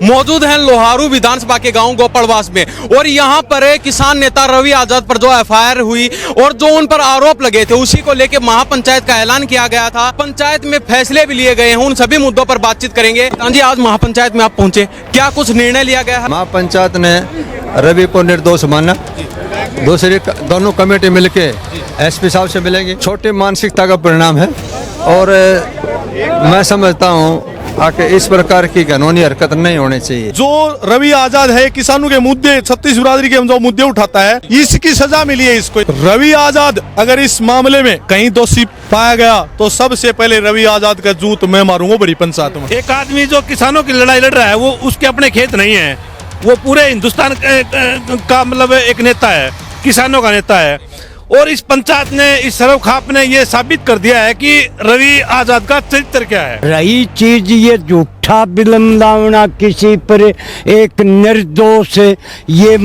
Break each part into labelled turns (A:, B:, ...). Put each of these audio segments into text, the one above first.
A: मौजूद हैं लोहारू विधानसभा के गांव गोपड़वास में और यहां पर किसान नेता रवि आजाद पर जो एफआईआर हुई और जो उन पर आरोप लगे थे उसी को लेकर महापंचायत का ऐलान किया गया था। पंचायत में फैसले भी लिए गए हैं, उन सभी मुद्दों पर बातचीत करेंगे। हाँ जी, आज महापंचायत में आप पहुंचे, क्या कुछ निर्णय लिया गया है?
B: महापंचायत ने रवि को निर्दोष माना। दूसरी दोनों कमेटी मिलके एसपी साहब से मिलेंगी। छोटी मानसिकता का परिणाम है और मैं समझता हूँ आके इस प्रकार की कानूनी हरकत नहीं होनी चाहिए।
C: जो रवि आजाद है किसानों के मुद्दे, छत्तीस बिरादरी के जो मुद्दे उठाता है, इसकी सजा मिली है इसको। रवि आजाद अगर इस मामले में कहीं दोषी पाया गया तो सबसे पहले रवि आजाद का जूत मैं मारूंगा बड़ी पंचायत में।
D: एक आदमी जो किसानों की लड़ाई लड़ रहा है वो उसके अपने खेत नहीं है, वो पूरे हिंदुस्तान का मतलब एक नेता है, किसानों का नेता है। और इस पंचायत ने, इस सर्वखाप ने ये साबित कर दिया है कि रवि आजाद का चरित्र क्या है।
E: रही चीज ये झूठा बिलमदावना किसी पर एक निर्दोष, ये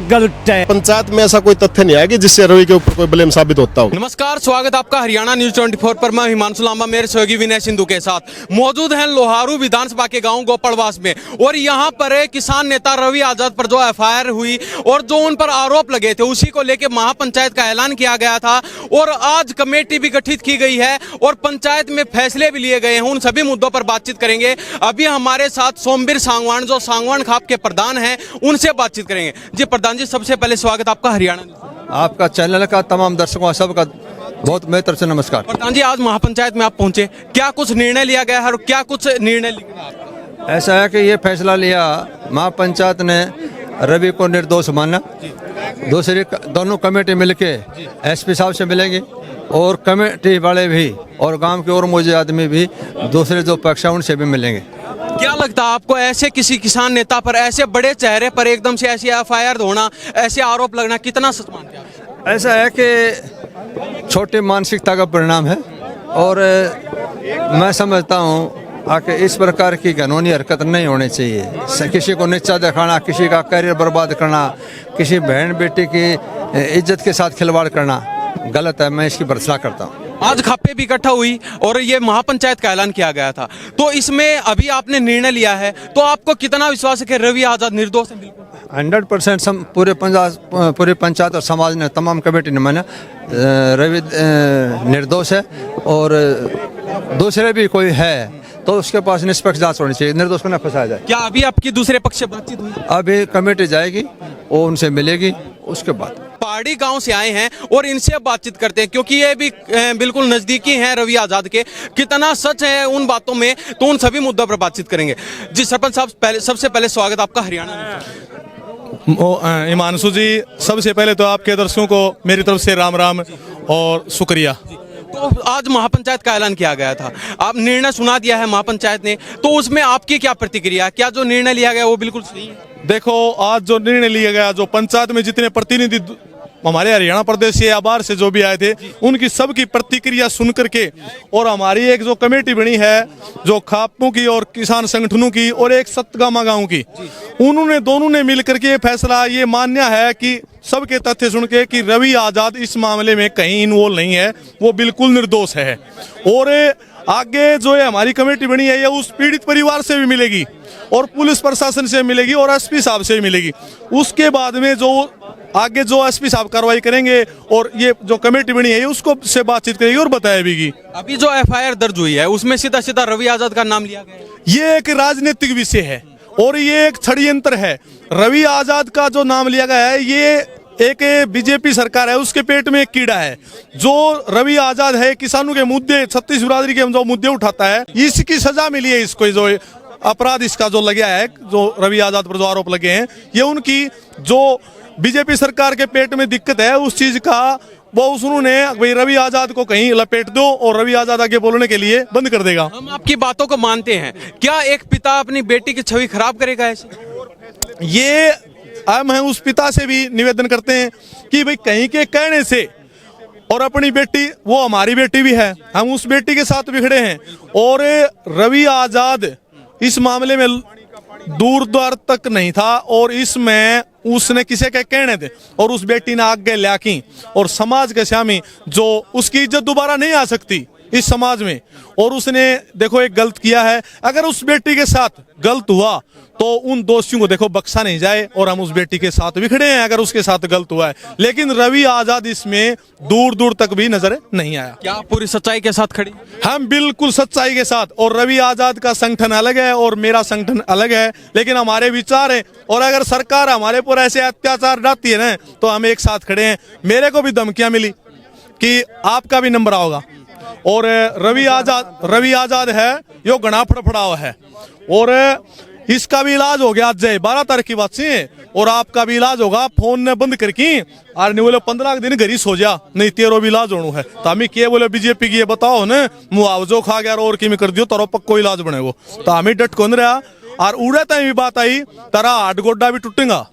E: गलत है।
F: पंचायत में ऐसा कोई तथ्य नहीं है कि जिससे रवि के ऊपर कोई ब्लेम साबित होता हो।
A: नमस्कार, स्वागत आपका हरियाणा न्यूज 24 पर। मैं हिमांशु लांबा मेरे सहयोगी विनय सिंधु के साथ मौजूद हैं लोहारू विधानसभा के गांव गोपड़वास में और यहां पर किसान नेता रवि आजाद पर जो एफआईआर हुई और जो उन पर आरोप लगे थे उसी को लेकर महापंचायत का ऐलान किया गया था और आज कमेटी भी गठित की गई है और पंचायत में फैसले भी लिए गए हैं। उन सभी मुद्दों पर बातचीत करेंगे। अभी हमारे साथ सोमवीर सांगवान जो सांगवान खाप के प्रधान हैं, उनसे बातचीत करेंगे। जी प्रधान जी, सबसे पहले स्वागत आपका हरियाणा न्यूज।
B: आपका चैनल का तमाम दर्शकों सबका बहुत मेरी तरफ से नमस्कार।
A: प्रधान जी, आज महापंचायत में आप पहुंचे, क्या कुछ निर्णय लिया गया है और क्या कुछ निर्णय लिखा?
B: ऐसा है कि ये फैसला लिया महापंचायत ने रवि को निर्दोष माना। दूसरी दोनों कमेटी मिलके एसपी साहब से मिलेंगी और कमेटी वाले भी और गांव के और मौजूद आदमी भी दूसरे जो पक्ष हैं उनसे भी मिलेंगे।
A: क्या लगता है आपको, ऐसे किसी किसान नेता पर, ऐसे बड़े चेहरे पर एकदम से ऐसी एफआईआर होना, ऐसे आरोप लगना कितना सच मानते हैं?
B: ऐसा है कि छोटी मानसिकता का परिणाम है और मैं समझता हूँ आके इस प्रकार की कानूनी हरकत नहीं होनी चाहिए। किसी को नीचा दिखाना, किसी का करियर बर्बाद करना, किसी बहन बेटी की इज्जत के साथ खिलवाड़ करना गलत है। मैं इसकी भर्त्सना करता हूँ।
A: आज खापे भी इकट्ठा हुई और ये महापंचायत का ऐलान किया गया था, तो इसमें अभी आपने निर्णय लिया है तो आपको कितना विश्वास है कि रवि आजाद निर्दोष है? बिल्कुल
B: 100% पूरे पंचायत और समाज ने, तमाम कमेटी ने माना रवि निर्दोष है और दूसरे भी कोई है तो उसके पास निष्पक्ष जांच होनी चाहिए, निर्दोष को न फंसाया जाए।
A: क्या अभी आपकी दूसरे पक्ष से बातचीत हुई?
B: अभी कमेटी जाएगी, वो उनसे मिलेगी, उसके बाद।
A: पहाड़ी गांव से आए हैं और इनसे बातचीत करते हैं क्योंकि ये भी बिल्कुल नजदीकी हैं रवि आजाद के। कितना सच है उन बातों में, तो उन सभी मुद्दों पर बातचीत करेंगे। जी सरपंच साहब, सबसे पहले स्वागत आपका हरियाणा।
C: हिमांशु जी, सबसे पहले तो आपके दर्शकों को मेरी तरफ से राम राम और शुक्रिया।
A: तो आज महापंचायत का ऐलान किया गया था, आप निर्णय सुना दिया है महापंचायत ने, तो उसमें आपकी क्या प्रतिक्रिया? क्या जो निर्णय लिया गया वो बिल्कुल सही है?
C: देखो, आज जो निर्णय लिया गया, जो पंचायत में जितने प्रतिनिधि हमारे हरियाणा प्रदेश से या बाहर से जो भी आए थे, उनकी सबकी प्रतिक्रिया सुन करके और हमारी एक जो कमेटी बनी है जो खापों की और किसान संगठनों की और एक सतगामा गांव की, उन्होंने दोनों ने मिलकर के फैसला ये मान्य है कि सबके तथ्य सुन के कि रवि आजाद इस मामले में कहीं इन्वॉल्व नहीं है, वो बिल्कुल निर्दोष है। और आगे जो है हमारी कमेटी बनी है ये उस पीड़ित परिवार से भी मिलेगी और पुलिस प्रशासन से मिलेगी और एसपी साहब से भी मिलेगी। उसके बाद में जो आगे जो एसपी साहब कार्रवाई करेंगे और ये जो कमेटी बनी है उसको से बातचीत करेगी और बताएगी।
A: अभी जो एफआईआर दर्ज हुई है उसमें सीधा सीधा रवि आजाद का नाम लिया गया है।
C: ये एक राजनीतिक विषय है और ये एक षड्यंत्र है। रवि आजाद का जो नाम लिया गया है ये एक बीजेपी सरकार है, उसके पेट में एक कीड़ा है। जो रवि आजाद है किसानों के मुद्दे, छत्तीस बिरादरी के जो मुद्दे उठाता है, इसकी सजा मिली है इसको। जो अपराध इसका जो लगा है, जो रवि आजाद पर जो आरोप लगे हैं, ये उनकी जो बीजेपी सरकार के पेट में दिक्कत है उस चीज का वो उन्होंने भाई रवि आजाद को कहीं लपेट दो और रवि आजाद आगे बोलने के लिए बंद कर देगा।
A: हम आपकी बातों को मानते हैं, क्या एक पिता अपनी बेटी की छवि खराब करेगा ऐसे?
C: ये हम हैं उस पिता से भी निवेदन करते हैं कि भाई कहीं के कहने से और अपनी बेटी, वो हमारी बेटी भी है, हम उस बेटी के साथ बिखड़े हैं और रवि आजाद इस मामले में दूर द्वार तक नहीं था और इसमें उसने किसी के कहने थे और उस बेटी ने आगे ल्याकी और समाज के सामने जो उसकी इज्जत दोबारा नहीं आ सकती इस समाज में, और उसने देखो एक गलत किया है। अगर उस बेटी के साथ गलत हुआ तो उन दोषियों को देखो बख्शा नहीं जाए, और हम उस बेटी के साथ भी खड़े हैं अगर उसके साथ गलत हुआ है। लेकिन रवि आजाद इसमें दूर दूर तक भी नजर नहीं आया।
A: क्या आप पूरी सच्चाई के साथ खड़ी?
C: हम बिल्कुल सच्चाई के साथ, और रवि आजाद का संगठन अलग है और मेरा संगठन अलग है, लेकिन हमारे विचार है। और अगर सरकार हमारे पर ऐसे अत्याचार डालती है ना, तो हम एक साथ खड़े हैं। मेरे को भी धमकियां मिली कि आपका भी नंबर आओगा, और रवि आजाद है यो घना फड़फड़ाव है, और इसका भी इलाज हो गया। आज 12 तारीख की बात से, और आपका भी इलाज होगा। फोन ने बंद करके और नहीं बोले 15 दिन घर ही सो जा, नहीं तेरो भी इलाज होना है। तो हमें क्या बोले बीजेपी की ये बताओ न, मुआवजो खा गया और की कर दियो तारो पक्को इलाज बने वो। तो हमें डट कौन रहा, और उड़े तय भी बात आई तारा हाथ गोड्डा भी टूटेगा।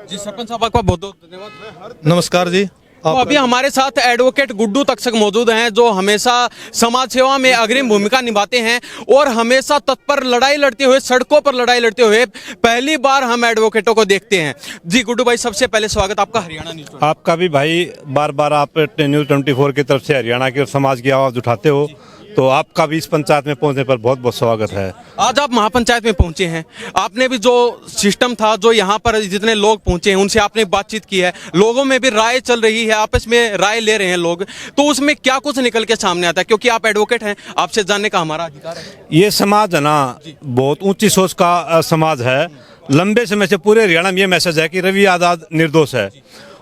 A: जी सरपंच साहब आपका बहुत बहुत धन्यवाद।
C: नमस्कार जी।
A: तो अभी हमारे साथ एडवोकेट गुड्डू तक्षक मौजूद हैं, जो हमेशा समाज सेवा में अग्रिम भूमिका निभाते हैं और हमेशा तत्पर लड़ाई लड़ते हुए, सड़कों पर लड़ाई लड़ते हुए पहली बार हम एडवोकेटों को देखते हैं। जी गुड्डू भाई, सबसे पहले स्वागत आपका हरियाणा न्यूज़।
D: आपका भी भाई, बार बार आप न्यूज़ 24 की तरफ से हरियाणा की और समाज की आवाज़ उठाते हो, तो आपका भी इस पंचायत में पहुंचने पर बहुत बहुत स्वागत है।
A: आज आप महापंचायत में पहुंचे हैं, आपने भी जो सिस्टम था, जो यहाँ पर जितने लोग पहुंचे हैं उनसे आपने बातचीत की है, लोगों में भी राय चल रही है, आपस में राय ले रहे हैं लोग, तो उसमें क्या कुछ निकल के सामने आता है? क्योंकि आप एडवोकेट हैं, आपसे जानने का हमारा अधिकार है।
D: ये समाज है ना, बहुत ऊंची सोच का समाज है। लंबे समय से पूरे हरियाणा में ये मैसेज है कि रवि आजाद निर्दोष है,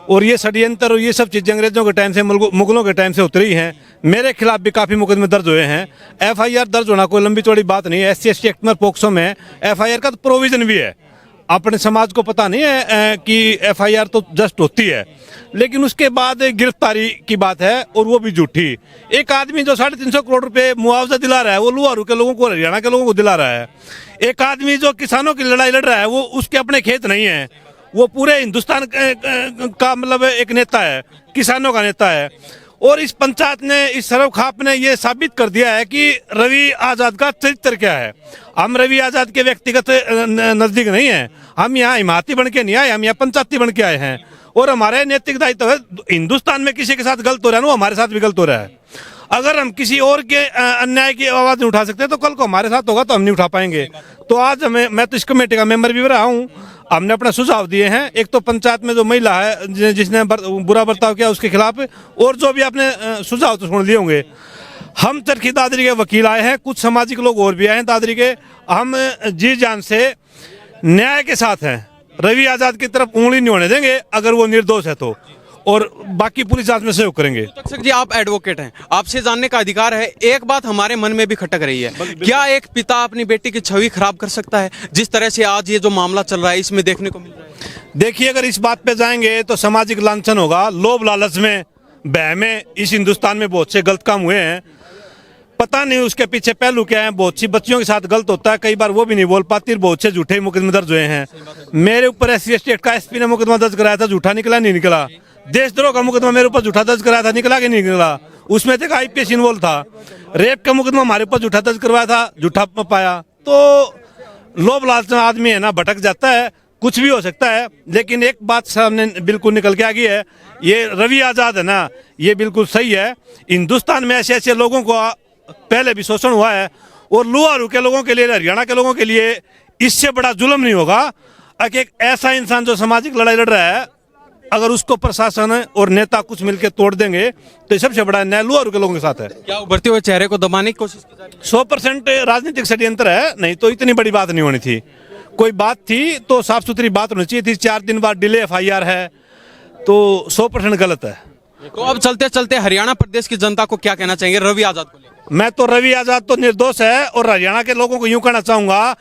D: और ये षड्यंत्र और ये सब चीज़ें अंग्रेजों के टाइम से, मुगलों के टाइम से उतरी हैं। मेरे खिलाफ भी काफ़ी मुकदमे दर्ज हुए हैं। एफआईआर दर्ज होना कोई लंबी चौड़ी बात नहीं है। SC/ST एक्ट में, पोक्सो में एफआईआर का तो प्रोविजन भी है। अपने समाज को पता नहीं है कि एफआईआर तो जस्ट होती है, लेकिन उसके बाद गिरफ्तारी की बात है, और वो भी झूठी। एक आदमी जो 350 करोड़ रुपए मुआवजा दिला रहा है, वो लुहारू के लोगों को, हरियाणा के लोगों को दिला रहा है। एक आदमी जो किसानों की लड़ाई लड़ रहा है, वो उसके अपने खेत नहीं है, वो पूरे हिंदुस्तान का मतलब एक नेता है, किसानों का नेता है। और इस पंचायत ने, इस सर्वखाप ने ये साबित कर दिया है कि रवि आजाद का चरित्र क्या है। हम रवि आजाद के व्यक्तिगत नजदीक नहीं है, हम यहाँ हिमायती बन के नहीं आए, हम यहाँ पंचायती बन के आए हैं। और हमारे नैतिक दायित्व है, हिंदुस्तान में किसी के साथ गलत हो रहा है ना, वो हमारे साथ भी गलत हो रहा है। अगर हम किसी और के अन्याय की आवाज नहीं उठा सकते, तो कल को हमारे साथ होगा तो हम नहीं उठा पाएंगे। तो आज मैं तो इस कमेटी का मेंबर भी रहा हूँ। हमने अपना सुझाव दिए हैं। एक तो पंचायत में जो महिला है जिसने बुरा बर्ताव किया उसके खिलाफ, और जो भी आपने सुझाव तो सुन लिए होंगे। हम चरखी दादरी के वकील आए हैं, कुछ सामाजिक लोग और भी आए हैं दादरी के। हम जी जान से न्याय के साथ हैं, रवि आजाद की तरफ उंगली नहीं होने देंगे अगर वो निर्दोष है तो, और बाकी पुलिस जांच में सहयोग करेंगे।
A: तक्षक जी, आप एडवोकेट हैं, आपसे जानने का अधिकार है। एक बात हमारे मन में भी खटक रही है, क्या एक पिता अपनी बेटी की छवि खराब कर सकता है, जिस तरह से आज ये जो मामला चल रहा है इसमें देखने को मिल रहा है?
D: देखिए, अगर इस बात पे जाएंगे तो सामाजिक लांछन होगा। लोभ लालच में, भय में इस हिंदुस्तान में बहुत से गलत काम हुए हैं। पता नहीं उसके पीछे पहलू क्या है। बहुत सी बच्चियों के साथ गलत होता है, कई बार वो भी नहीं बोल पाती। बहुत से झूठे मुकदमे दर्ज हुए हैं। मेरे ऊपर SC/ST एक्ट का SP ने मुकदमा दर्ज कराया था, झूठा निकला नहीं निकला। देशद्रोह का मुकदमा मेरे ऊपर झूठा दर्ज कराया था, निकला कि नहीं निकला, उसमें तक IPS इन्वॉल्व था। रेप का मुकदमा हमारे ऊपर झूठा दर्ज करवाया था, झूठा पाया। तो लोभ लालच आदमी है ना, भटक जाता है, कुछ भी हो सकता है। लेकिन एक बात सामने बिल्कुल निकल के आ गई है, ये रवि आजाद है ना, ये बिल्कुल सही है। हिंदुस्तान में ऐसे ऐसे लोगों को पहले भी शोषण हुआ है, और लुहारू के लोगों के लिए, हरियाणा के लोगों के लिए इससे बड़ा जुल्म नहीं होगा। एक ऐसा इंसान जो सामाजिक लड़ाई लड़ रहा है, अगर उसको प्रशासन और नेता कुछ मिलकर तोड़ देंगे तो सबसे बड़ा न्याय लुहारू के लोगों के साथ है।
A: क्या उभरते हुए चेहरे को दबाने की कोशिश की जा रही है?
D: 100% राजनीतिक षड्यंत्र है, नहीं तो इतनी बड़ी बात नहीं होनी थी। कोई बात थी तो साफ सुथरी बात होनी चाहिए थी। 4 दिन बाद डिले FIR है, तो 100% गलत है।
A: तो अब चलते चलते हरियाणा प्रदेश की जनता को क्या कहना चाहेंगे रवि आजाद को लेकर?
D: मैं तो रवि आजाद तो निर्दोष है, और हरियाणा के लोगों को यूं कहना चाहूंगा,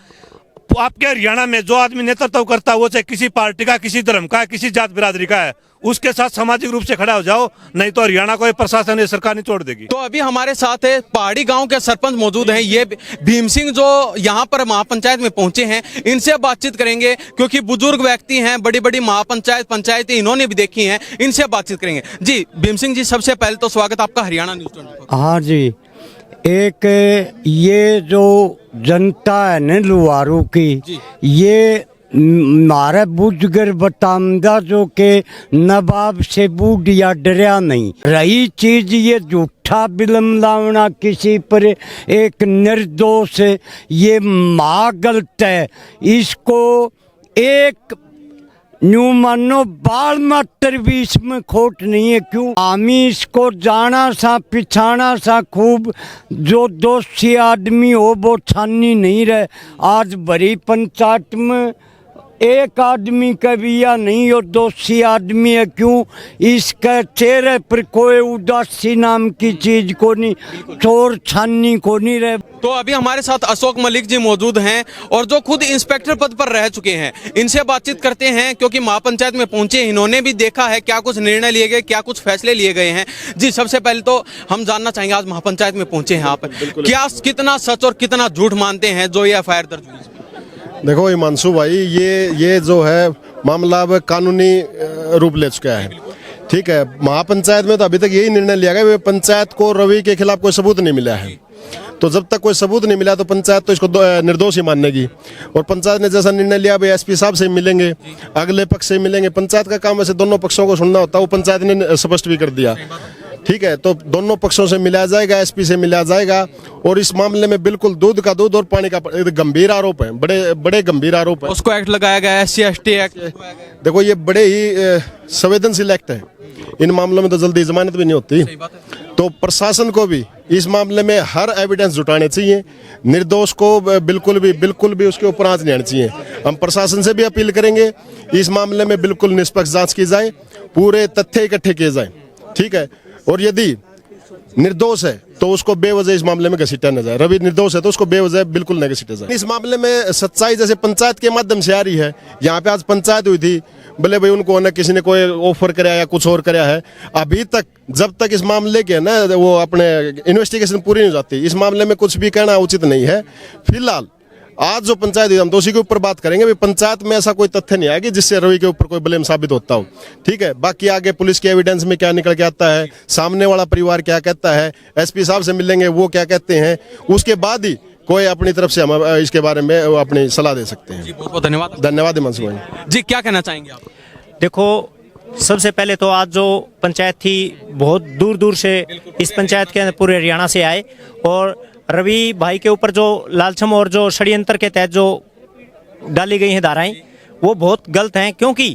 D: आपके हरियाणा में जो आदमी नेतृत्व करता है, वो चाहे किसी पार्टी का, किसी धर्म का, किसी जात बिरादरी का है, उसके साथ सामाजिक रूप से खड़ा हो जाओ, नहीं तो हरियाणा को प्रशासन या सरकार नहीं छोड़ देगी।
A: तो अभी हमारे साथ है पहाड़ी गांव के सरपंच मौजूद हैं, ये भीम सिंह, जो यहाँ पर महापंचायत में पहुंचे हैं। इनसे बातचीत करेंगे, क्योंकि बुजुर्ग व्यक्ति हैं, बड़ी बड़ी महापंचायत, पंचायतें इन्होंने भी देखी हैं, इनसे बातचीत करेंगे। जी भीम सिंह जी, सबसे पहले तो स्वागत आपका हरियाणा न्यूज़ 24।
E: हाँ जी, एक ये जो जनता है न लुहारू की, ये मारे बुजगर बतामदा जो के नवाब से बूढ़िया डरिया नहीं। रही चीज ये झूठा बिलम लावना किसी पर एक निर्दोष, ये माँ गलत है। इसको एक न्यू मानो बाल मात्र भी इसमें खोट नहीं है। क्यों आमी इसको जाना सा पिछाना सा खूब, जो दोषी आदमी हो वो छानी नहीं रहे। आज बड़ी पंचायत में एक आदमी का भी या नहीं हो दोषी आदमी है। क्यों इसके चेहरे पर कोई उदासी नाम की चीज को नहीं, चोर छानी को नहीं रहे।
A: तो अभी हमारे साथ अशोक मलिक जी मौजूद हैं और जो खुद इंस्पेक्टर पद पर रह चुके हैं। इनसे बातचीत करते हैं क्योंकि महापंचायत में पहुंचे, इन्होंने भी देखा है क्या कुछ निर्णय लिए गए, क्या कुछ फैसले लिए गए हैं। जी सबसे पहले तो हम जानना चाहेंगे, आज महापंचायत में पहुंचे हैं आप, क्या कितना सच और कितना झूठ मानते हैं जो ये एफआईआर दर्ज हुई?
F: देखो हिमांशु भाई, ये जो है मामला अब कानूनी रूप ले चुका है। ठीक है, महापंचायत में तो अभी तक यही निर्णय लिया गया, पंचायत को रवि के खिलाफ कोई सबूत नहीं मिला है। तो जब तक कोई सबूत नहीं मिला तो पंचायत तो इसको निर्दोष ही मानेगी। और पंचायत ने जैसा निर्णय लिया भाई एसपी साहब से मिलेंगे, अगले पक्ष से मिलेंगे। पंचायत का काम वैसे दोनों पक्षों को सुनना होता है, वो पंचायत ने स्पष्ट भी कर दिया। ठीक है, तो दोनों पक्षों से मिलाया जाएगा, एसपी से मिलाया जाएगा। और इस मामले में बिल्कुल दूध का दूध और पानी का गंभीर आरोप है, बड़े गंभीर आरोप है।
A: उसको एक्ट लगाया गया है, SC/ST एक्ट।
F: देखो ये बड़े ही संवेदनशील एक्ट है, इन मामलों में तो जल्दी जमानत भी नहीं होती। तो प्रशासन को भी इस मामले में हर एविडेंस जुटाने चाहिए, निर्दोष को बिल्कुल भी उसके ऊपर आंच नहीं आनी चाहिए। हम प्रशासन से भी अपील करेंगे इस मामले में बिल्कुल निष्पक्ष जांच की जाए, पूरे तथ्य इकट्ठे किए जाए। ठीक है, और यदि निर्दोष है तो उसको बेवजह इस मामले में घसीटा न जाए। रवि निर्दोष है तो उसको बेवजह बिल्कुल न घसीटा जाए। इस मामले में सच्चाई जैसे पंचायत के माध्यम से आ रही है, यहाँ पे आज पंचायत हुई थी, बोले भाई उनको न किसी ने कोई ऑफर कराया या कुछ और कराया है। अभी तक जब तक इस मामले के ना वो अपने इन्वेस्टिगेशन पूरी नहीं हो जाती, इस मामले में कुछ भी कहना उचित नहीं है। फिलहाल आज जो पंचायत हुई हम तो उसी के ऊपर बात करेंगे। भाई पंचायत में ऐसा कोई तथ्य नहीं आएगी जिससे रवि के ऊपर कोई ब्लेम साबित होता हो। ठीक है, बाकी आगे पुलिस के एविडेंस में क्या निकल के आता है, सामने वाला परिवार क्या कहता है, एसपी साहब से मिलेंगे वो क्या कहते हैं, उसके बाद ही कोई अपनी तरफ से हम इसके बारे में अपनी सलाह दे सकते हैं।
A: बहुत बहुत धन्यवाद।
F: धन्यवाद हिमांशु भाई
A: जी, क्या कहना चाहेंगे आप?
G: देखो, सबसे पहले तो आज जो पंचायत थी बहुत दूर दूर से इस पंचायत के पूरे हरियाणा से आए और रवि भाई के ऊपर जो लालचम और जो षड्यंत्र के तहत जो डाली गई हैं धाराएं वो बहुत गलत हैं। क्योंकि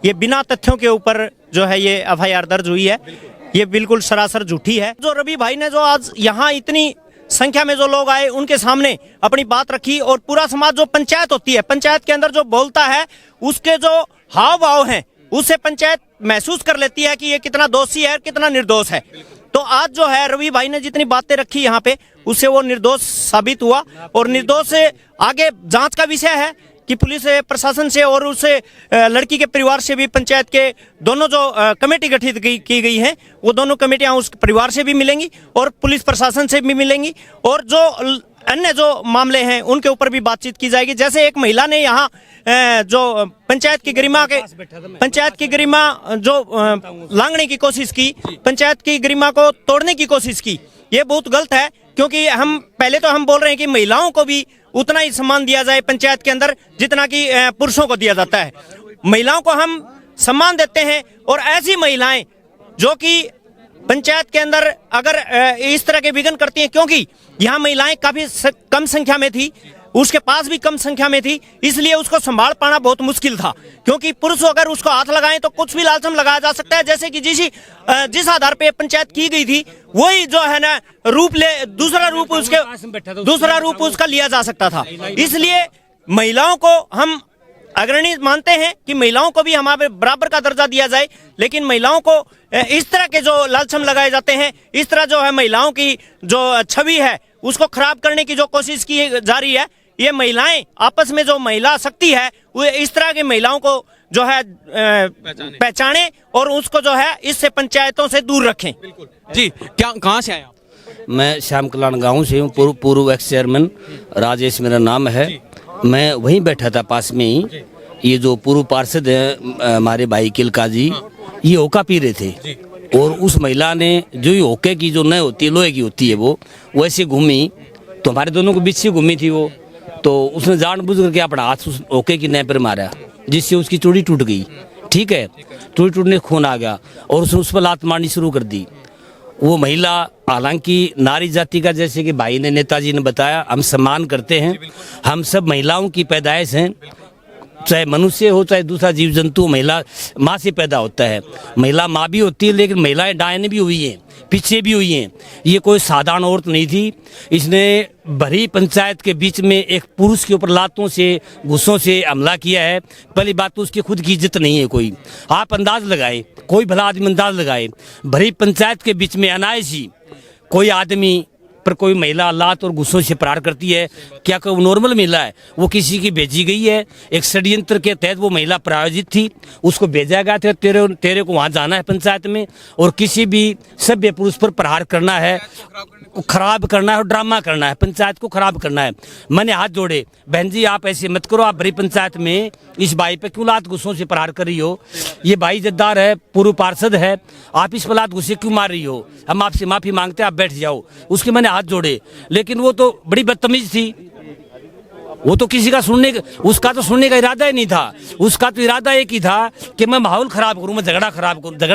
G: ये बिना तथ्यों के ऊपर जो है ये एफआईआर दर्ज हुई है, ये बिल्कुल सरासर झूठी है। जो रवि भाई ने जो आज यहाँ इतनी संख्या में जो लोग आए उनके सामने अपनी बात रखी और पूरा समाज जो पंचायत होती है, पंचायत के अंदर जो बोलता है उसके जो हाव भाव हैं उससे पंचायत महसूस कर लेती है कि ये कितना दोषी है कितना निर्दोष है। तो आज जो है रवि भाई ने जितनी बातें रखी यहाँ पे उससे वो निर्दोष साबित हुआ और निर्दोष से आगे जांच का विषय है कि पुलिस प्रशासन से और उससे लड़की के परिवार से भी पंचायत के दोनों जो कमेटी गठित की गई है वो दोनों कमेटियां उस परिवार से भी मिलेंगी और पुलिस प्रशासन से भी मिलेंगी और जो अन्य जो मामले हैं उनके ऊपर भी बातचीत की जाएगी। जैसे एक महिला ने यहाँ जो पंचायत की गरिमा जो लांघने की कोशिश की, पंचायत की गरिमा को तोड़ने की कोशिश की, ये बहुत गलत है। क्योंकि हम पहले तो हम बोल रहे हैं कि महिलाओं को भी उतना ही सम्मान दिया जाए पंचायत के अंदर जितना कि पुरुषों को दिया जाता है। महिलाओं को हम सम्मान देते हैं और ऐसी महिलाएं जो कि पंचायत के अंदर अगर इस तरह के विघ्न करती हैं, क्योंकि यहाँ महिलाएं काफी कम संख्या में थी, उसके पास भी कम संख्या में थी, इसलिए उसको संभाल पाना बहुत मुश्किल था। क्योंकि पुरुष अगर उसको हाथ लगाएं तो कुछ भी लालचम लगाया जा सकता है। जैसे कि जिस आधार पे पंचायत की गई थी वही जो है ना दूसरा रूप उसका लिया जा सकता था। इसलिए महिलाओं को हम अग्रणी मानते हैं कि महिलाओं को भी हमारे बराबर का दर्जा दिया जाए, लेकिन महिलाओं को इस तरह के जो लालचम लगाए जाते हैं, इस तरह जो है महिलाओं की जो छवि है उसको खराब करने की जो कोशिश की जा रही है, ये महिलाएं आपस में जो महिला शक्ति है वो इस तरह की महिलाओं को जो है पहचाने और उसको जो है इससे पंचायतों से दूर रखें।
A: जी, क्या कहाँ से आए आप?
H: मैं श्याम कल्याण गाँव से हूँ, पूर्व एक्स चेयरमैन राजेश मेरा नाम है। मैं वहीं बैठा था पास में ही। ये जो पूर्व पार्षद है हमारे भाई किलका जी, ये होका पी रहे थे और उस महिला ने जो ये होके की जो न होती है लोहे की होती है वो वैसे घूमी, तो हमारे दोनों के बीच से घूमी थी वो। तो उसने जानबूझ करके अपना हाथ उस ओके की नए पर मारा, जिससे उसकी चूड़ी टूट गई। ठीक है, चूड़ी टूटने खून आ गया और उसने उस पर लात मारनी शुरू कर दी। वो महिला, हालांकि नारी जाति का, जैसे कि भाई ने, नेताजी ने बताया, हम सम्मान करते हैं। हम सब महिलाओं की पैदाइश हैं, चाहे मनुष्य हो चाहे दूसरा जीव जंतु। महिला माँ से पैदा होता है, महिला माँ भी होती है, लेकिन महिलाएं डायन भी हुई हैं, पीछे भी हुई हैं। ये कोई साधारण औरत नहीं थी। इसने भरी पंचायत के बीच में एक पुरुष के ऊपर लातों से, गुस्सों से हमला किया है। पहली बात तो उसकी खुद की इज्जत नहीं है कोई। आप अंदाज लगाए, कोई भला आदमी अंदाज लगाए, भरी पंचायत के बीच में अनायास ही कोई आदमी पर कोई महिला लात और गुस्सों से प्रहार करती है। क्या कोई नॉर्मल महिला है? वो किसी की भेजी गई है, एक षड्यंत्र के तहत वो महिला प्रायोजित थी, उसको भेजा गया था, तेरे को वहाँ जाना है पंचायत में और किसी भी सभ्य पुरुष पर प्रहार करना है, खराब करना है और ड्रामा करना है, पंचायत को खराब करना है। मैंने हाथ जोड़े, बहन जी आप ऐसे मत करो, आप बड़ी पंचायत में इस भाई पे क्यों लात गुस्सों से प्रहार कर रही हो? ये भाई जद्दार है, पूर्व पार्षद है, आप इस पर लात गुस्से क्यों मार रही हो? हम आपसे माफी मांगते हैं, आप बैठ जाओ। उसके मैंने हाथ जोड़े, लेकिन वो तो बड़ी बदतमीज थी। वो तो किसी का सुनने का, उसका तो सुनने का इरादा ही नहीं था। उसका तो इरादा एक ही था कि मैं माहौल खराब करूं, मैं झगड़ा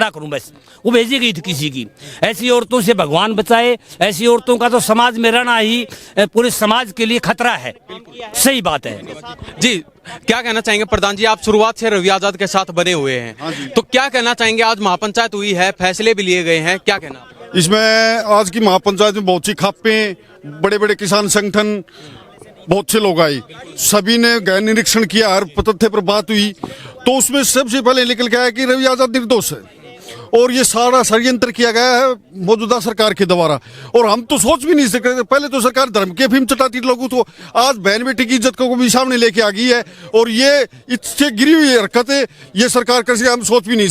H: करूं बस। वो भेजी गई थी किसी की। ऐसी औरतों से भगवान बचाए। ऐसी औरतों का तो समाज में रहना ही पूरे समाज के लिए खतरा है। सही बात है
A: जी। क्या कहना चाहेंगे प्रधान जी, आप शुरुआत से रवि आजाद के साथ बने हुए हैं, तो क्या कहना चाहेंगे? आज महापंचायत हुई है, फैसले भी लिए गए हैं, क्या कहना?
I: इसमें आज की महापंचायत में बहुत सी खापें, बड़े बड़े किसान संगठन, बहुत से लोग आए, सभी ने गैर निरीक्षण किया, हर तथ्य पर बात हुई। तो उसमें सबसे पहले निकल के आया कि रवि आजाद निर्दोष है और ये सारा षड्यंत्र किया गया है मौजूदा सरकार के द्वारा। और हम तो सोच भी नहीं सकते, पहले तो सरकार धर्म के अफीम चटाती लोगों को, आज बहन बेटी की इज्जत को भी सामने लेके आ गई है। और ये इससे गिरी हुई हरकत है, ये सरकार कर सकते, हम सोच भी नहीं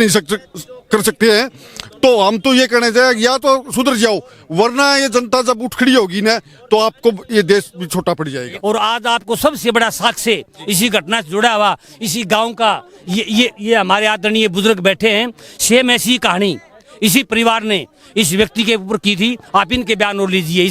I: सकते हैं। तो हम तो ये कहना चाहें, या तो सुधर जाओ, वरना ये जनता जब उठ खड़ी होगी ना तो आपको ये देश भी छोटा पड़ जाएगा।
H: और आज आपको सबसे बड़ा साक्ष्य इसी घटना से जुड़ा हुआ, इसी गांव का, ये हमारे आदरणीय बुजुर्ग बैठे हैं, सेम ऐसी कहानी इसी परिवार ने इस व्यक्ति के ऊपर की थी। आप इनके बयान और लीजिए,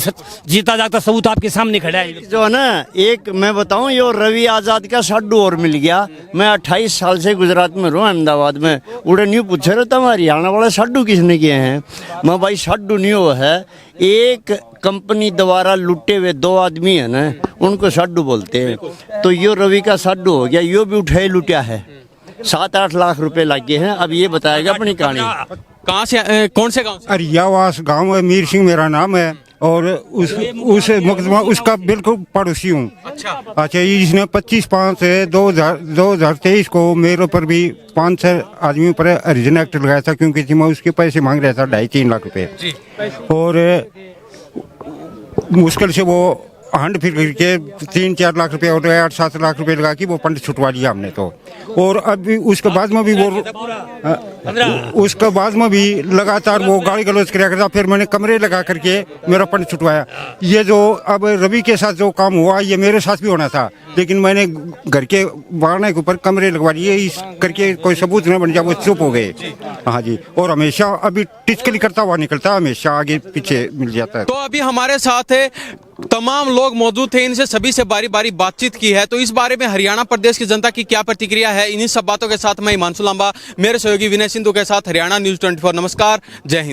H: जीता जागता सबूत आपके सामने खड़ा है।
E: जो है ना, एक मैं बताऊं, ये रवि आजाद का साडू और मिल गया। मैं 28 साल से गुजरात में रहूं, अहमदाबाद में। उड़े न्यू पूछे रहे था हरियाणा वाले साडू किसने किए हैं? मैं भाई साडू नहीं हो है, एक कंपनी द्वारा लुटे हुए 2 आदमी है ना, उनको साडू बोलते हैं। तो यो रवि का साडू हो गया, यो भी उठाए लुटिया है, 7-8 लाख रुपए लगे हैं। अब ये बताएगा अपनी कहानी।
A: कहाँ से, कौन से गांव से?
J: अरियावास गांव है, मीर सिंह मेरा नाम है और उस मुकदमा उसका बिल्कुल पड़ोसी हूँ। अच्छा, इसने 25/5/2023 को मेरे पर भी 5-6 आदमियों पर हरिजन एक्ट लगाया था, क्योंकि मैं उसके पैसे मांग रहा था 2.5-3 लाख रुपए। और मुश्किल से वो हंड फिर करके 3-4 लाख रुपए और 8-7 लाख रुपए लगा के वो फंड छुटवा लिया हमने तो। और अभी उसके बाद में भी लगातार वो गाली गलौज किया करता। फिर मैंने कमरे लगा करके मेरा फंड छुटवाया। ये जो अब रवि के साथ जो काम हुआ, ये मेरे साथ भी होना था, लेकिन मैंने घर के बारने के ऊपर कमरे लगवा लिए, इस करके कोई सबूत न बन जाए, वो चुप हो गए। हाँ जी, और हमेशा अभी टिचकली करता हुआ निकलता, हमेशा आगे पीछे मिल जाता है।
A: तो अभी हमारे साथ है तमाम लोग मौजूद थे, इनसे सभी से बारी बारी बातचीत की है। तो इस बारे में हरियाणा प्रदेश की जनता की क्या प्रतिक्रिया है, इन्हीं सब बातों के साथ मैं हिमांशु लांबा, मेरे सहयोगी विनय सिंधु के साथ हरियाणा न्यूज़ 24। नमस्कार, जय हिंद।